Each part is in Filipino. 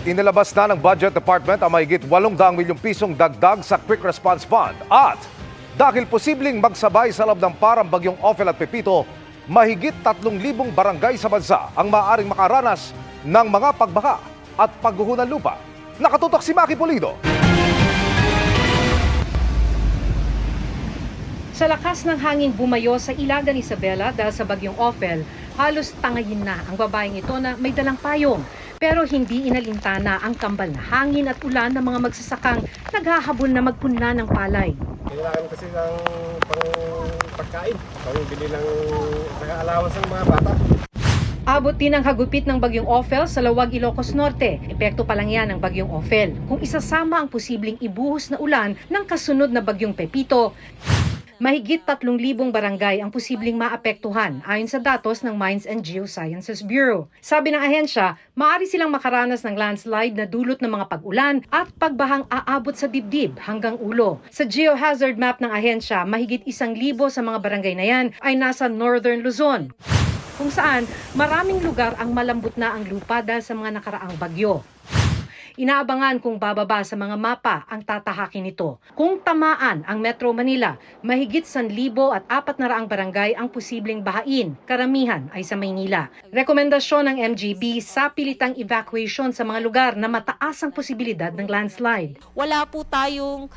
Inilabas na ng Budget Department ang mahigit 800 milyong pisong dagdag sa Quick Response Fund. At dahil posibleng magsabay sa loob ng parang bagyong Ophel at Pepito, mahigit 3,000 barangay sa bansa ang maaaring makaranas ng mga pagbaha at pagguho ng lupa. Nakatutok si Maki Pulido. Sa lakas ng hangin bumayo sa Ilagan Isabela dahil sa bagyong Ophel, halos tangayin na ang babaeng ito na may dalang payong. Pero hindi inalintana ang kambal na hangin at ulan ng mga magsasakang naghahabol na magpunla ng palay. Kailangan kasi ng pagkain, bili ng allowance ng mga bata. Abot din ang hagupit ng bagyong Ophel sa Lawag, Ilocos Norte. Epekto pa lang yan ng bagyong Ophel. Kung isasama ang posibleng ibuhos na ulan ng kasunod na bagyong Pepito, mahigit 3,000 barangay ang posibleng maapektuhan ayon sa datos ng Mines and Geosciences Bureau. Sabi ng ahensya, maaari silang makaranas ng landslide na dulot ng mga pag-ulan at pagbahang aabot sa dibdib hanggang ulo. Sa geohazard map ng ahensya, mahigit 1,000 sa mga barangay na yan ay nasa Northern Luzon, kung saan maraming lugar ang malambot na ang lupa dahil sa mga nakaraang bagyo. Inaabangan kung bababa sa mga mapa ang tatahakin nito. Kung tamaan ang Metro Manila, mahigit 1,400 barangay ang posibleng bahain. Karamihan ay sa Maynila. Rekomendasyon ng MGB sa pilitang evacuation sa mga lugar na mataas ang posibilidad ng landslide. Wala po tayong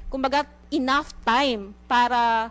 kumbaga enough time para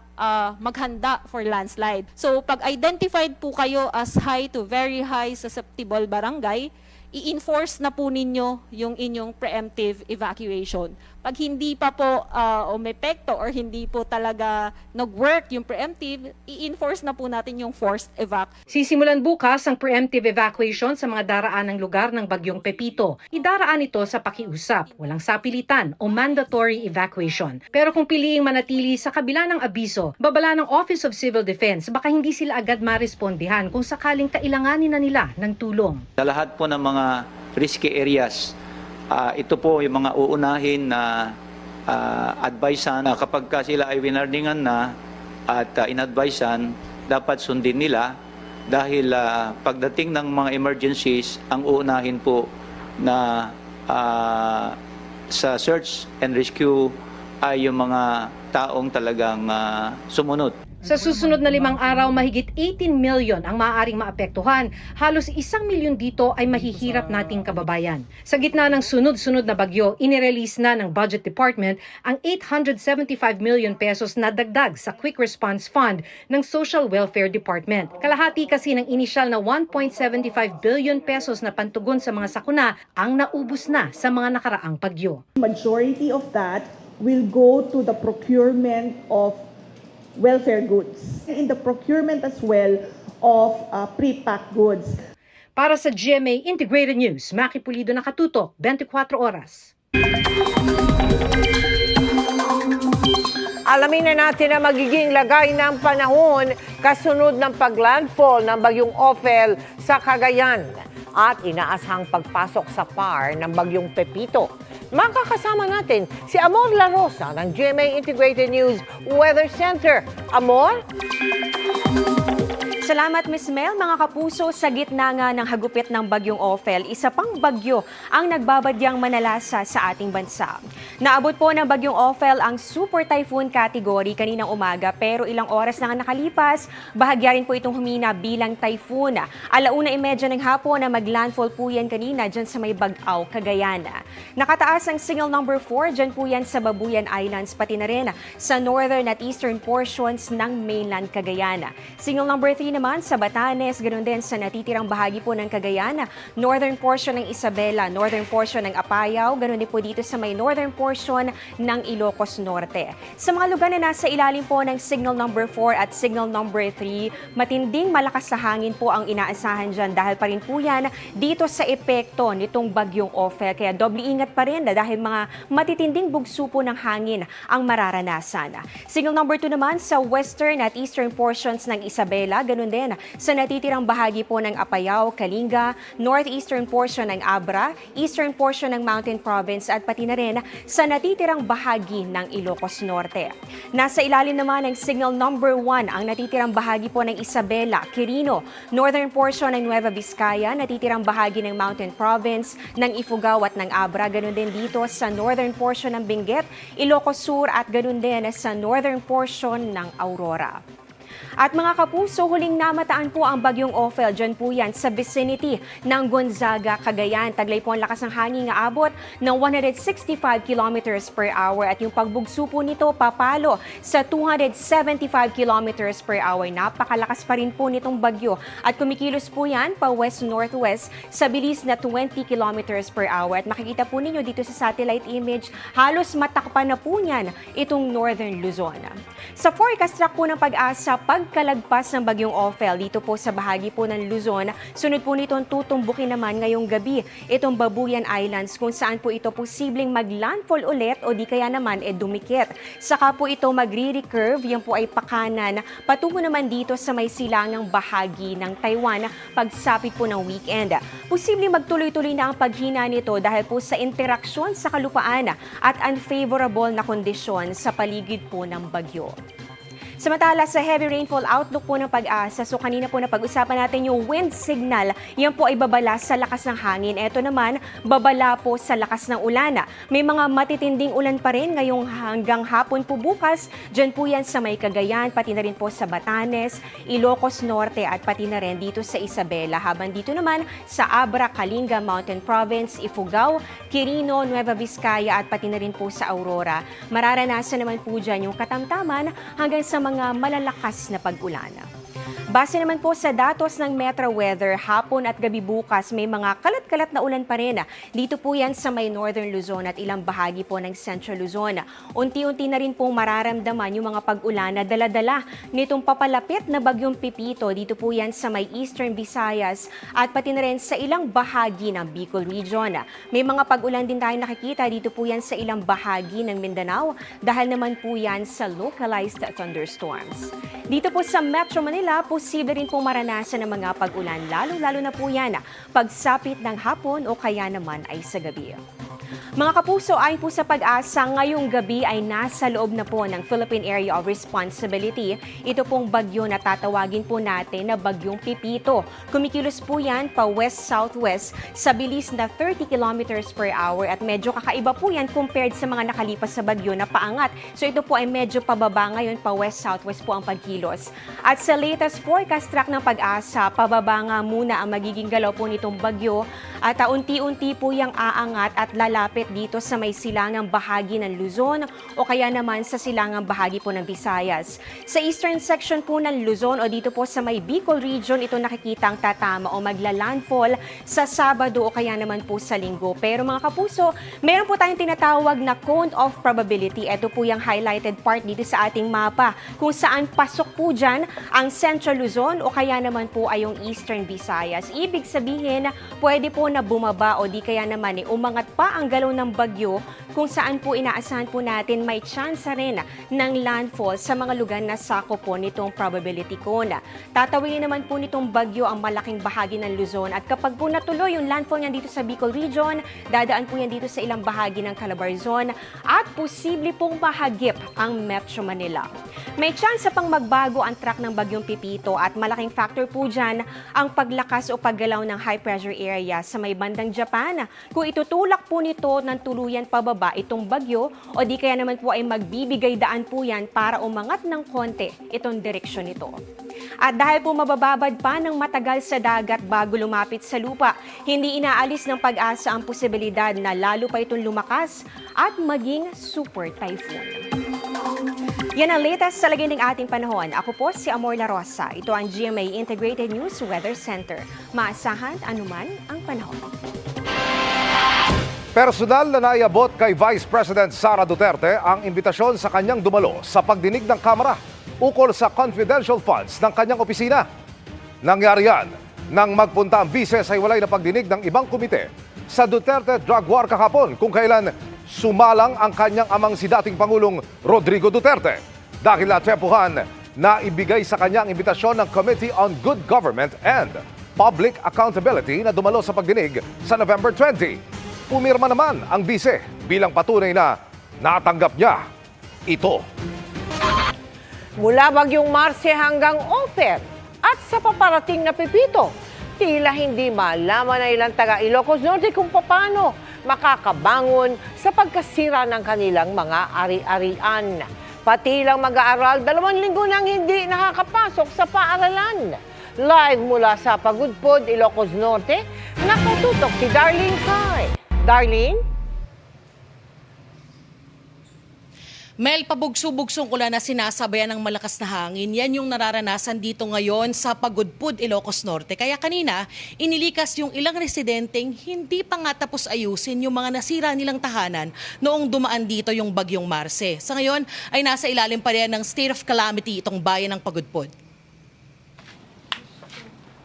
maghanda for landslide. So pag identified po kayo as high to very high susceptible barangay, i-enforce na po ninyo yung inyong preemptive evacuation. Pag hindi pa po umepekto or hindi po talaga nag-work yung preemptive, i-enforce na po natin yung forced evac. Sisimulan bukas ang preemptive evacuation sa mga daraan ng lugar ng bagyong Pepito. Idaraan ito sa pakiusap, walang sapilitan o mandatory evacuation. Pero kung piliing manatili sa kabila ng abiso, babala ng Office of Civil Defense, baka hindi sila agad marespondihan kung sakaling kailanganin na nila ng tulong. Sa lahat po ng mga risky areas, ito po yung mga uunahin na advisean na kapag sila ay winardingan na at inadvisean, dapat sundin nila dahil pagdating ng mga emergencies, ang uunahin po na sa search and rescue ay yung mga taong talagang sumunod. Sa susunod na 5 araw, mahigit 18 million ang maaaring maapektuhan. Halos 1 milyon dito ay mahihirap nating kababayan. Sa gitna ng sunod-sunod na bagyo, inirelease na ng Budget Department ang 875 million pesos na dagdag sa Quick Response Fund ng Social Welfare Department. Kalahati kasi ng inisyal na 1.75 billion pesos na pantugon sa mga sakuna ang naubos na sa mga nakaraang bagyo. Majority of that will go to the procurement of welfare goods, in the procurement as well of pre-packed goods. Para sa GMA Integrated News, Maki Pulido, nakatutok 24 oras. Alamin na natin ang magiging lagay ng panahon kasunod ng paglandfall ng bagyong Ophel sa Cagayan at inaasahang pagpasok sa PAR ng bagyong Pepito. Makakasama natin si Amor La Rosa ng GMA Integrated News Weather Center. Amor? Salamat, Miss Mel. Mga kapuso, sa gitna nga ng hagupit ng bagyong Ophel, isa pang bagyo ang nagbabadyang manalasa sa ating bansa. Naabot po ng bagyong Ophel ang Super Typhoon category kaninang umaga, pero ilang oras na nga nakalipas, bahagya rin po itong humina bilang typhoon. 1:30 ng hapon na maglandfall po yan kanina dyan sa may Bagaw, Cagayan. Nakataas ang signal number 4 dyan po yan sa Babuyan Islands, pati na rin sa northern at eastern portions ng mainland Cagayan. Signal number 3 naman sa Batanes, ganoon din sa natitirang bahagi po ng Cagayan, northern portion ng Isabela, northern portion ng Apayao, ganoon din po dito sa may northern portion ng Ilocos Norte. Sa mga lugar na nasa ilalim po ng signal number 4 at signal number 3, matinding malakas sa hangin po ang inaasahan dyan dahil pa rin po yan dito sa epekto nitong bagyong Ophel. Kaya doble ingat pa rin dahil mga matitinding bugso po ng hangin ang mararanasan. Signal number 2 naman sa western at eastern portions ng Isabela, ganoon ganun din sa natitirang bahagi po ng Apayao, Kalinga, northeastern portion ng Abra, eastern portion ng Mountain Province at pati na rin sa natitirang bahagi ng Ilocos Norte. Nasa ilalim naman ng signal number 1 ang natitirang bahagi po ng Isabela, Quirino, northern portion ng Nueva Vizcaya, natitirang bahagi ng Mountain Province, ng Ifugao at ng Abra, ganun din dito sa northern portion ng Benguet, Ilocos Sur at ganun din sa northern portion ng Aurora. At mga kapuso, huling namataan po ang bagyong Ophel. Diyan po yan sa vicinity ng Gonzaga, Cagayan. Taglay po ang lakas ng hangin nga abot ng 165 kilometers per hour at yung pagbugso po nito papalo sa 275 kilometers per hour. Napakalakas pa rin po nitong bagyo at kumikilos po yan pa west-northwest sa bilis na 20 kilometers per hour. At makikita po ninyo dito sa satellite image, halos matakpan na po niyan itong northern Luzon. Sa forecast track po ng Pag-asa, pagkalagpas ng bagyong Ophel dito po sa bahagi po ng Luzon, sunod po nitong tutumbukin naman ngayong gabi itong Babuyan Islands kung saan po ito posibleng maglandfall ulit o di kaya naman dumikit. Saka po ito magre-recurve, yan po ay pakanan, patungo naman dito sa may silangang bahagi ng Taiwan pagsapit po ng weekend. Posibleng magtuloy-tuloy na ang paghina nito dahil po sa interaksyon sa kalupaan at unfavorable na kondisyon sa paligid po ng bagyo. Samantala sa heavy rainfall outlook po ng Pag-asa, so kanina po na pag-usapan natin yung wind signal, yan po ay babala sa lakas ng hangin. Ito naman, babala po sa lakas ng ulan. May mga matitinding ulan pa rin ngayong hanggang hapon po bukas. Diyan po yan sa may Cagayan, pati na rin po sa Batanes, Ilocos Norte at pati na rin dito sa Isabela. Habang dito naman sa Abra, Kalinga, Mountain Province, Ifugao, Quirino, Nueva Vizcaya at pati na rin po sa Aurora. Mararanasan naman po dyan yung katamtaman hanggang sa mga malalakas na pag-ulan. Base naman po sa datos ng Metro Weather, hapon at gabi bukas may mga kalat-kalat na ulan pa rin. Dito po yan sa may Northern Luzon at ilang bahagi po ng Central Luzon. Unti-unti na rin pong mararamdaman yung mga pag-ulan na dala-dala nitong papalapit na bagyong Pipito. Dito po yan sa may Eastern Visayas at pati na rin sa ilang bahagi ng Bicol Region. May mga pag-ulan din tayo nakikita dito po yan sa ilang bahagi ng Mindanao dahil naman po yan sa localized thunderstorms. Dito po sa Metro Manila, posible rin pong maranasan ng mga pag-ulan, lalo-lalo na po yan pagsapit ng hapon o kaya naman ay sa gabi. Mga kapuso, ayon po sa Pag-asa, ngayong gabi ay nasa loob na po ng Philippine Area of Responsibility. Ito pong bagyo na tatawagin po natin na bagyong Pipito. Kumikilos po yan pa west-southwest sa bilis na 30 kilometers per hour at medyo kakaiba po yan compared sa mga nakalipas sa bagyo na paangat. So ito po ay medyo pababa ngayon, pa west-southwest po ang pagkilos. At sa latest forecast track ng Pag-asa, pababa nga muna ang magiging galaw po nitong bagyo at unti-unti po yung aangat at lalapit dito sa may silangang bahagi ng Luzon o kaya naman sa silangang bahagi po ng Visayas. Sa eastern section po ng Luzon o dito po sa may Bicol Region, ito nakikitang tatama o magla-landfall sa Sabado o kaya naman po sa Linggo. Pero mga kapuso, meron po tayong tinatawag na cone of probability. Ito po yung highlighted part dito sa ating mapa kung saan pasok po dyan ang Central Luzon o kaya naman po ay yung Eastern Visayas. Ibig sabihin, pwede po na bumaba o di kaya naman umangat pa ang galaw ng bagyo kung saan po inaasahan po natin may chance rin ng landfall sa mga lugar na sakop po nitong probability cone. Tatawin naman po nitong bagyo ang malaking bahagi ng Luzon at kapag po natuloy yung landfall niyan dito sa Bicol Region, dadaan po yan dito sa ilang bahagi ng Calabarzon at posible pong mahagip ang Metro Manila. May chance pang magbago ang track ng bagyong Pipito at malaking factor po dyan ang paglakas o paggalaw ng high pressure area sa may bandang Japan. Kung itutulak po nito ng tuluyan pababa itong bagyo o di kaya naman po ay magbibigay daan po yan para umangat ng konti itong direksyon nito. At dahil po mabababad pa ng matagal sa dagat bago lumapit sa lupa, hindi inaalis ng Pag-asa ang posibilidad na lalo pa itong lumakas at maging super typhoon. Yan ang latest sa lagay ng ating panahon. Ako po si Amor La Rosa. Ito ang GMA Integrated News Weather Center. Maasahan anuman ang panahon. Personal na naiabot kay Vice President Sara Duterte ang imbitasyon sa kanyang dumalo sa pagdinig ng Kamara ukol sa confidential funds ng kanyang opisina. Nangyari yan nang magpunta ang bise sa hiwalay na pagdinig ng ibang komite sa Duterte Drug War kahapon kung kailan sumalang ang kanyang amang si dating Pangulong Rodrigo Duterte. Dahil natsempuhan na ibigay sa kanya ang imbitasyon ng Committee on Good Government and Public Accountability na dumalo sa pagdinig sa November 20. Pumirma naman ang bise bilang patunay na natanggap niya ito. Mula Bagyong Marce hanggang Ophel at sa paparating na Pepito, tila hindi malaman na ilang taga Ilocos Norte kung paano makakabangon sa pagkasira ng kanilang mga ari-arian. Pati lang mag-aaral, 2 linggo nang hindi nakakapasok sa paaralan. Live mula sa Pagudpod, Ilocos Norte, nakatutok si Darlene Kai. Darlene? Mel, pabugso-bugsong ulan na sinasabayan ng malakas na hangin. Yan yung nararanasan dito ngayon sa Pagudpud, Ilocos Norte. Kaya kanina, inilikas yung ilang residenteng hindi pa nga tapos ayusin yung mga nasira nilang tahanan noong dumaan dito yung Bagyong Marce. Sa ngayon, ay nasa ilalim pa rin ng state of calamity itong bayan ng Pagudpud.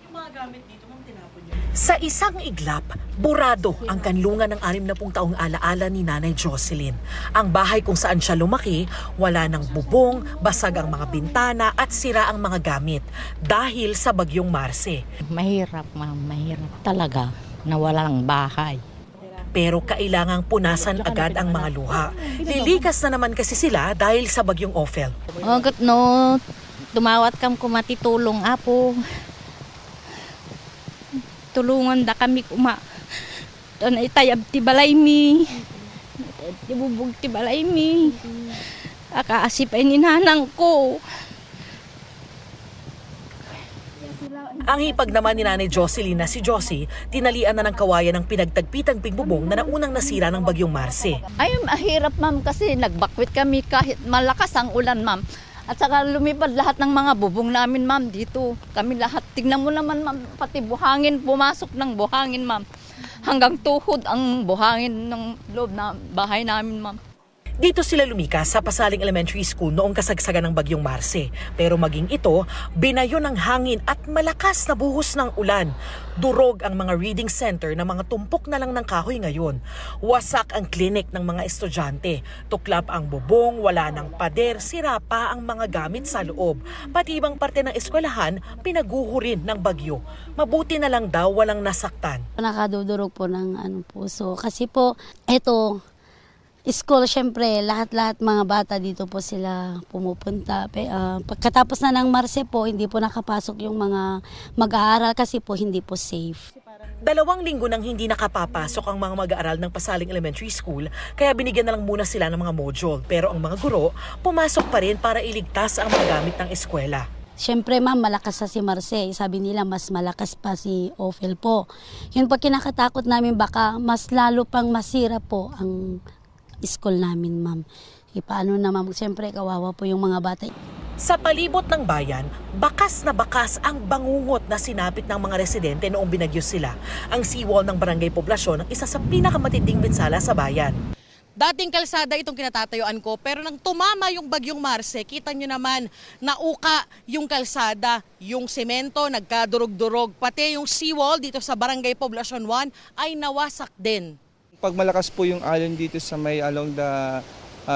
Yung mga gamit dito, tinapon niyo? Sa isang iglap, burado ang kanlungan ng 60 taong alaala ni Nanay Jocelyn. Ang bahay kung saan siya lumaki, wala ng bubong, basag ang mga bintana at sira ang mga gamit dahil sa Bagyong Marce. Mahirap, ma'am. Mahirap talaga na walang bahay. Pero kailangang punasan agad ang mga luha. Lilikas na naman kasi sila dahil sa Bagyong Ophel. Ogot no, tumawat kam kumatitulong apo. Tulungan da kami kuma. Doon ay tayab ti balay mi. Ibubog ti balay mi. Akaasip ay ninanang ko. Ang hipag naman ni Nanay Jocelyn na si Josie, tinalian na ng kawayan ng pinagtagpitang pingbubong na naunang nasira ng Bagyong Marce. Ay, mahirap ma'am kasi nagbakwit kami kahit malakas ang ulan ma'am. At saka lumipad lahat ng mga bubong namin ma'am dito. Kami lahat, tignan mo naman ma'am, pati buhangin, pumasok ng buhangin ma'am. Hanggang tuhod ang buhangin ng loob na bahay namin ma'am. Dito sila lumikas sa Pasaling Elementary School noong kasagsagan ng Bagyong Marce. Pero maging ito, binayo ng hangin at malakas na buhos ng ulan. Durog ang mga reading center na mga tumpok na lang ng kahoy ngayon. Wasak ang klinik ng mga estudyante. Tuklap ang bubong, wala ng pader, sira pa ang mga gamit sa loob. Pati ibang parte ng eskwelahan, pinaguho rin ng bagyo. Mabuti na lang daw walang nasaktan. Nakadudurog po ng puso. Kasi po, eto, school, syempre, lahat-lahat mga bata dito po sila pumupunta. Pagkatapos na ng Marce po, hindi po nakapasok yung mga mag-aaral kasi po hindi po safe. 2 linggo nang hindi nakapapasok ang mga mag-aaral ng Pasaling Elementary School, kaya binigyan na lang muna sila ng mga module. Pero ang mga guro, pumasok pa rin para iligtas ang mga gamit ng eskwela. Syempre ma'am, malakas sa si Marce. Sabi nila mas malakas pa si Ophel po. Yun po kinakatakot namin, baka mas lalo pang masira po ang school namin, ma'am. Paano na, ma'am? Siyempre, kawawa po yung mga bata. Sa palibot ng bayan, bakas na bakas ang bangungot na sinapit ng mga residente noong binagyo sila. Ang seawall ng Barangay Poblasyon ang isa sa pinakamatinding pinsala sa bayan. Dating kalsada itong kinatatayuan ko, pero nang tumama yung Bagyong Marce, kita nyo naman, nauka yung kalsada, yung semento, nagkadurog-durog, pati yung seawall dito sa Barangay Poblasyon 1 ay nawasak din. Pag malakas po yung alon dito sa may along the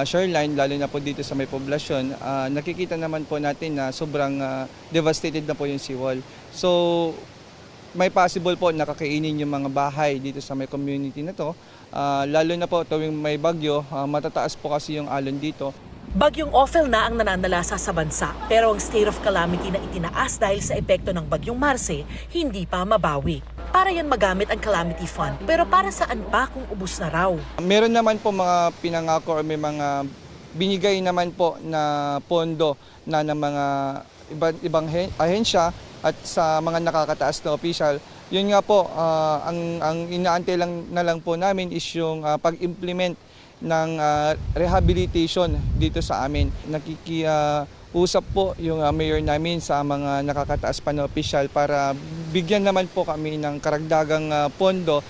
shoreline, lalo na po dito sa may poblasyon, nakikita naman po natin na sobrang devastated na po yung seawall. So may possible po nakakainin yung mga bahay dito sa may community na to. Lalo na po tuwing may bagyo, matataas po kasi yung alon dito. Bagyong Ophel na ang nananalasa sa bansa, pero ang state of calamity na itinaas dahil sa epekto ng Bagyong Marce, hindi pa mabawi. Para yan magamit ang Calamity Fund, pero para saan pa kung ubos na raw? Meron naman po mga pinangako or may mga binigay naman po na pondo na ng mga ibang ahensya at sa mga nakakataas na opisyal. Yun nga po, ang inaantay lang po namin is yung pag-implement ng rehabilitation dito sa amin. Nakikiusap po yung mayor namin sa mga nakakataas pa na opisyal para bigyan naman po kami ng karagdagang pondo.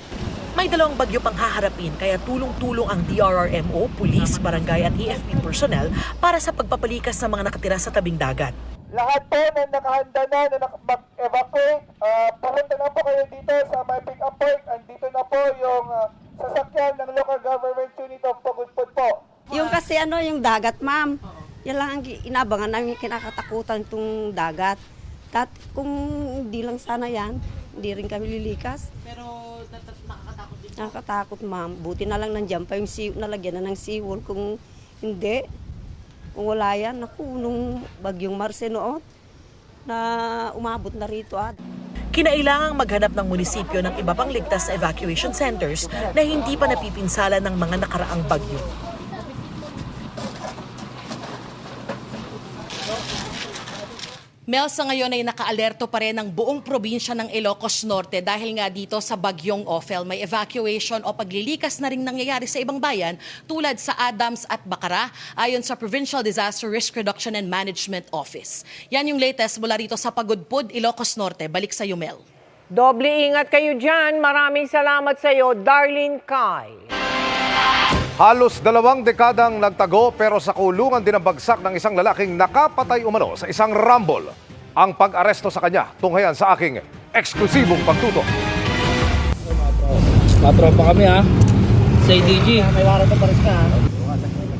May 2 bagyo pang haharapin kaya tulong-tulong ang DRRMO, pulis, barangay at AFP personnel para sa pagpapalikas ng mga nakatira sa tabing dagat. Lahat po na nakahanda na mag-evacuate, pumunta na po kayo dito sa my pick-up point. Andito na po yung sasakyan ng local government unit of Pagudpud po. Yung kasi yung dagat, ma'am. Yan lang ang inabangan namin, kinakatakutan itong dagat. Kung hindi lang sana yan, hindi rin kami lilikas. Pero nakakatakot din. Nakakatakot, ma'am. Buti na lang nandiyan pa yung nalagyan na ng seawall. Kung hindi, kung wala yan, naku, nung bagyong Marce noon, na umabot na rito. Kinailangang maghanap ng munisipyo ng iba pang ligtas na evacuation centers na hindi pa napipinsala ng mga nakaraang bagyo. Mel, sa ngayon ay nakaalerto pa rin ang buong probinsya ng Ilocos Norte dahil nga dito sa bagyong Ophel. May evacuation o paglilikas na rin nangyayari sa ibang bayan tulad sa Adams at Bacara ayon sa Provincial Disaster Risk Reduction and Management Office. Yan yung latest mula rito sa Pagudpud, Ilocos Norte. Balik sa iyo, Mel. Doble ingat kayo dyan. Maraming salamat sa iyo, Darlene Kai. Halos 2 dekadang nagtago pero sa kulungan din ang bagsak ng isang lalaking nakapatay umano sa isang rumble. Ang pag-aresto sa kanya tunghayan sa aking eksklusibong pagtutok. Matropa kami ha. Sa IDG. May warrant of arrest ka ha.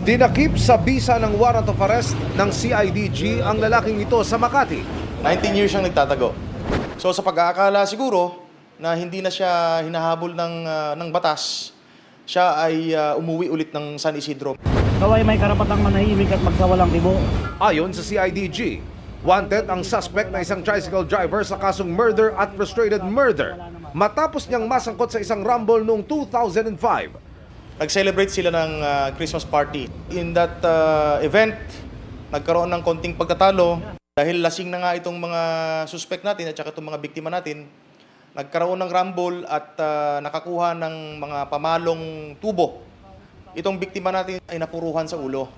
Dinakip sa bisa ng warrant of arrest ng CIDG ang lalaking ito sa Makati. 19 years siyang nagtatago. So sa pag-aakala siguro na hindi na siya hinahabol ng batas, siya ay umuwi ulit ng San Isidro. Kaway may karapatang manahimik at magsawalang tibo. Ayon sa CIDG, wanted ang suspect na isang tricycle driver sa kasong murder at frustrated murder matapos niyang masangkot sa isang rumble noong 2005. Nag-celebrate sila ng Christmas party. In that event, nagkaroon ng konting pagtatalo dahil lasing na nga itong mga suspect natin at saka itong mga biktima natin. Nagkaroon ng rumble at nakakuha ng mga pamalong tubo. Itong biktima natin ay napuruhan sa ulo.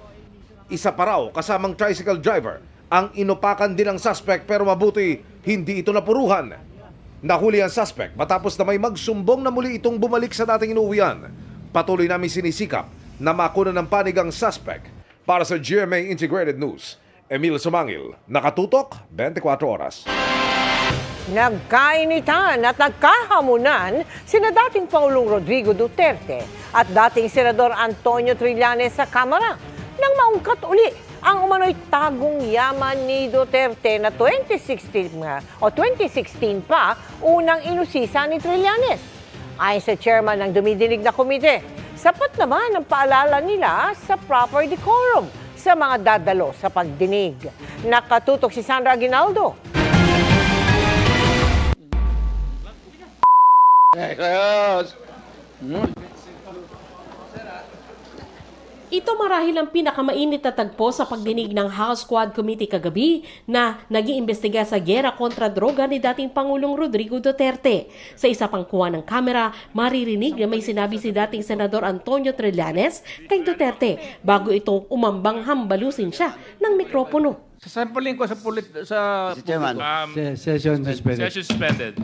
Isa pa raw kasamang tricycle driver ang inupakan din ng suspect pero mabuti hindi ito napuruhan. Nahuli ang suspect matapos na may magsumbong na muli itong bumalik sa dating inuwian. Patuloy namin sinisikap na makuna ng panig ang suspect. Para sa GMA Integrated News, Emil Sumangil, nakatutok 24 oras. Nagkainitan at nagkahamunan sina dating Pangulong Rodrigo Duterte at dating Senador Antonio Trillanes sa Kamara nang maungkat uli ang umano'y tagong yaman ni Duterte na 2016 pa unang inusisa ni Trillanes. Ayon sa chairman ng dumidinig na komite, sapat naman ang paalala nila sa proper decorum sa mga dadalo sa pagdinig. Nakatutok si Sandra Aguinaldo. Ito marahil ang pinakamainit na tagpo sa pagdinig ng House Quad Committee kagabi na nag-iimbestiga sa giyera kontra droga ni dating Pangulong Rodrigo Duterte. Sa isa pang kuha ng kamera, maririnig na may sinabi si dating Senador Antonio Trillanes kay Duterte bago ito umambang hambalusin siya ng mikropono. Sasampling ko sa Chairman. session suspended. Session suspended.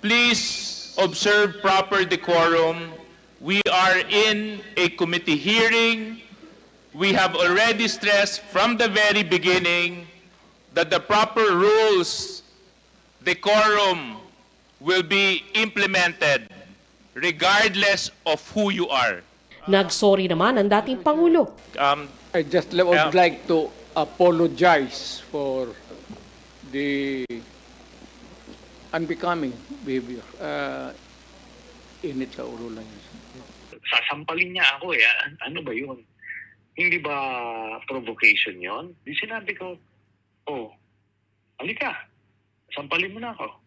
Please observe proper decorum. We are in a committee hearing. We have already stressed from the very beginning that the proper rules, decorum, will be implemented regardless of who you are. Nagsorry naman ang dating Pangulo. I just would like to apologize for the unbecoming behavior. Init sa ulo lang yun. Sasampalin niya ako eh. Ano ba yun? Hindi ba provocation yon? Di sinabi ko, halika, sampalin mo na ako.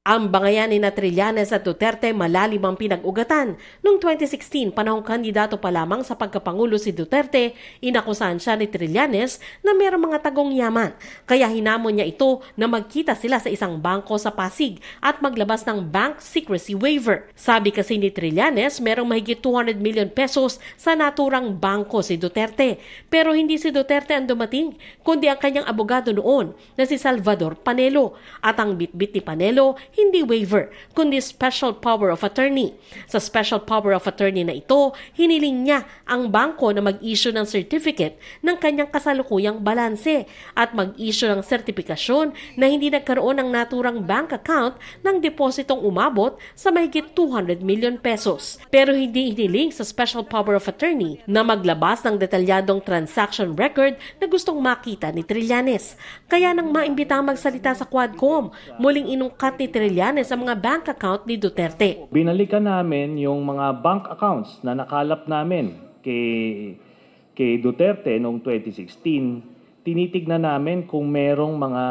Ang bangayan ni Trillanes at Duterte malalim ang pinag-ugatan. Noong 2016, panahong kandidato pa lamang sa pagkapangulo si Duterte, inakusahan siya ni Trillanes na mayroong mga tagong yaman. Kaya hinamon niya ito na magkita sila sa isang bangko sa Pasig at maglabas ng bank secrecy waiver. Sabi kasi ni Trillanes, mayroong mahigit 200 million pesos sa naturang bangko si Duterte. Pero hindi si Duterte ang dumating, kundi ang kanyang abogado noon na si Salvador Panelo. At ang bitbit ni Panelo, hindi waiver, kundi special power of attorney. Sa special power of attorney na ito, hiniling niya ang bangko na mag-issue ng certificate ng kanyang kasalukuyang balanse at mag-issue ng sertifikasyon na hindi nagkaroon ng naturang bank account ng depositong umabot sa mahigit 200 million pesos. Pero hindi hiniling sa special power of attorney na maglabas ng detalyadong transaction record na gustong makita ni Trillanes. Kaya nang maimbitang magsalita sa Quadcom, muling inungkat ni Trillanes ang mga bank account ni Duterte. Binalikan namin yung mga bank accounts na nakalap namin kay Duterte noong 2016. Tinitignan namin kung merong mga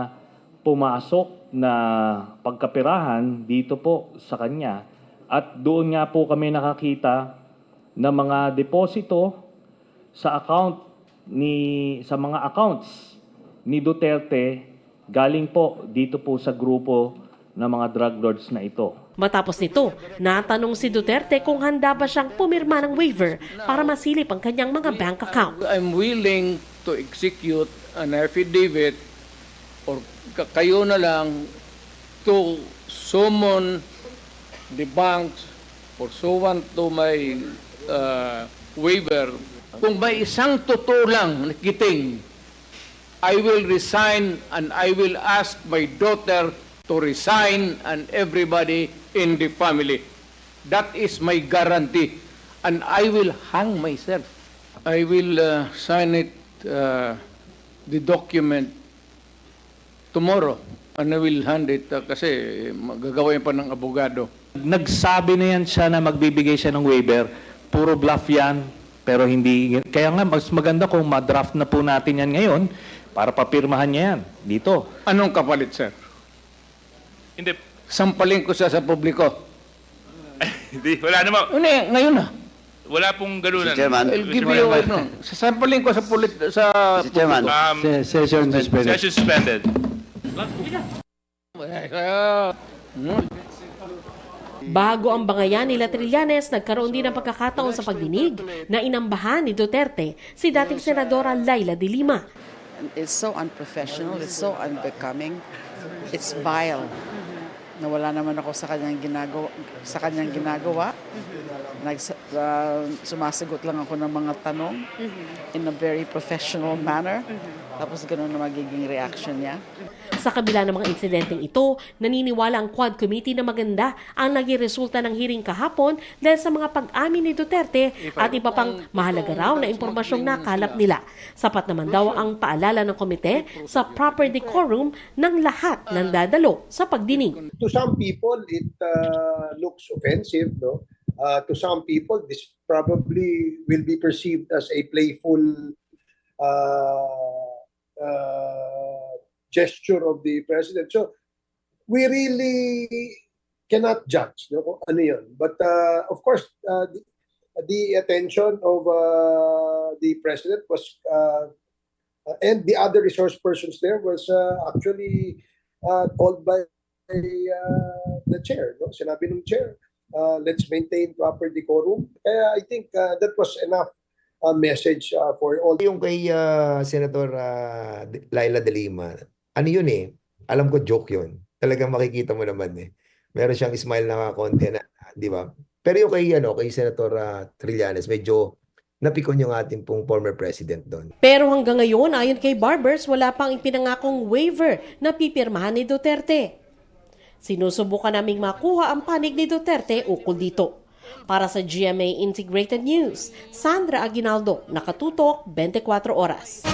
pumasok na pagkapirahan dito po sa kanya. At doon nga po kami nakakita ng mga deposito sa mga accounts ni Duterte galing po dito po sa grupo ng mga drug lords na ito. Matapos nito, natanong si Duterte kung handa ba siyang pumirma ng waiver para masilip ang kanyang mga bank account. I'm willing to execute an affidavit or kayo na lang to summon the banks pursuant to my waiver. Kung may isang totoo lang nakiting, I will resign and I will ask my daughter to resign and everybody in the family. That is my guarantee. And I will hang myself. I will sign it, the document, tomorrow. And I will hand it kasi magagawin pa ng abogado. Nagsabi na yan siya na magbibigay siya ng waiver. Puro bluff yan, pero hindi. Kaya nga, mas maganda kung ma-draft na po natin yan ngayon para papirmahan niya yan dito. Anong kapalit, sir? Hindi. Sampalin ko siya sa publiko. Hindi, wala naman. Ngayon na. Wala pong ganunan. I'll give you, sasampalin ko sa Mr. Chairman, session suspended. Session suspended. Bago ang bangayan nila Trillanes, nagkaroon din ng pagkakataon sa pagdinig na inambahan ni Duterte si dating Senadora Laila de Lima. It's so unprofessional, it's so unbecoming, it's vile. Nawala naman ako sa kanyang ginagawa. Sumasagot lang ako ng mga tanong in a very professional manner. Tapos ganoon na magiging reaction niya. Sa kabila ng mga insidenteng ito, naniniwala ang Quad Committee na maganda ang naging resulta ng hearing kahapon dahil sa mga pag-amin ni Duterte at iba pang mahalaga raw na impormasyong nakalap nila. Sapat naman daw ang paalala ng komite sa proper decorum ng lahat ng dadalo sa pagdinig. To some people, it looks offensive, no? To some people, this probably will be perceived as a playful gesture of the president. So we really cannot judge, no, kung ano yun. But of course, the attention of the president was, and the other resource persons there was actually called by the chair. No? Sinabi ng chair, let's maintain proper decorum. I think that was enough message for all. Yung kay Senator Laila de Lima, ano yun eh, alam ko joke yun. Talagang makikita mo naman eh. Meron siyang smile na konti na, di ba? Pero yung kay Senator Trillanes, medyo napikon yung ating pong former president doon. Pero hanggang ngayon, ayon kay Barbers, wala pang ipinangakong waiver na pipirmahan ni Duterte. Sinusubukan naming makuha ang panig ni Duterte ukol dito. Para sa GMA Integrated News, Sandra Aguinaldo, Nakatutok, 24 Oras.